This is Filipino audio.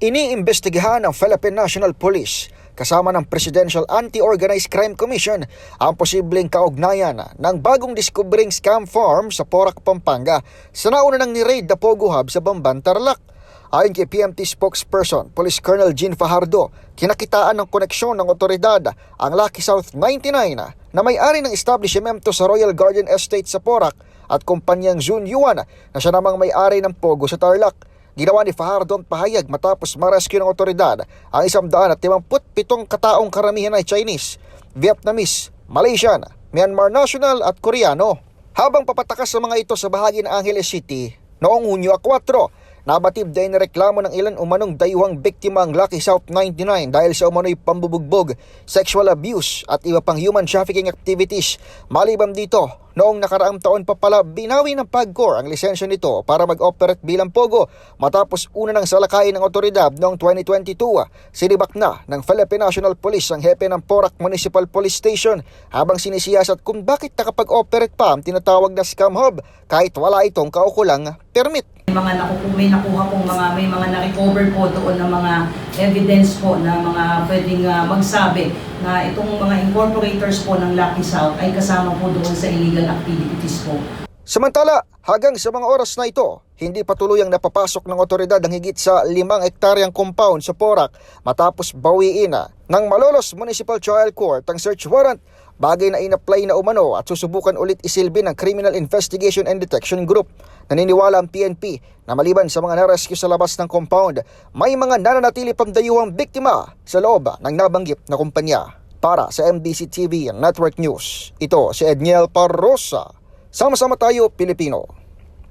Iniimbestigahan ng Philippine National Police kasama ng Presidential Anti-Organized Crime Commission ang posibleng kaugnayan ng bagong diskubring scam farm sa Porac, Pampanga sa nauna nang ni-raid na Pogo Hub sa Bamban, Tarlac. Ayon kay PMT spokesperson, Police Colonel Jean Fajardo, kinakitaan ng koneksyon ng otoridad ang Lucky South 99 na may-ari ng establishmento sa Royal Garden Estate sa Porac at kumpanyang Jun Yuan na siya namang may-ari ng Pogo sa Tarlac. Ginawa ni Fajardo ang pahayag matapos ma-rescue ng otoridad ang 157 kataong karamihan ay Chinese, Vietnamese, Malaysian, Myanmar national at Koreano. Habang papatakas sa mga ito sa bahagi ng Angeles City, noong Hunyo 4, nabatid din na reklamo ng ilan umanong dayuhang biktima ang Lucky South 99 dahil sa umano'y pambubugbog, sexual abuse at iba pang human trafficking activities. Maliban dito, noong nakaraang taon pa pala binawi ng PAGCOR ang lisensya nito para mag-operate bilang Pogo matapos una ng salakayin ng otoridad noong 2022. Sinibak na ng Philippine National Police ang hepe ng Porac Municipal Police Station habang sinisiyasat kung bakit nakapag-operate pa ang tinatawag na scam hub kahit wala itong kaukulang permit. May nakuha pong may mga na-recover po doon ng mga evidence po na mga pwedeng magsabi na itong mga incorporators po ng Lucky South ay kasama po doon sa illegal activities po. Samantala, hanggang sa mga oras na ito, hindi pa tuluyang napapasok ng otoridad ang higit sa 5 hektaryang compound sa Porac matapos bawiin ng Malolos Municipal Trial Court ang search warrant, bagay na in-apply na umano at susubukan ulit isilbi ng Criminal Investigation and Detection Group. Naniniwala ang PNP na maliban sa mga na-rescue sa labas ng compound, may mga nananatili pang dayuhang biktima sa loob ng nabanggit na kumpanya. Para sa MBC TV Network News, ito si Edniel Parrosa. Sama-sama tayo, Pilipino.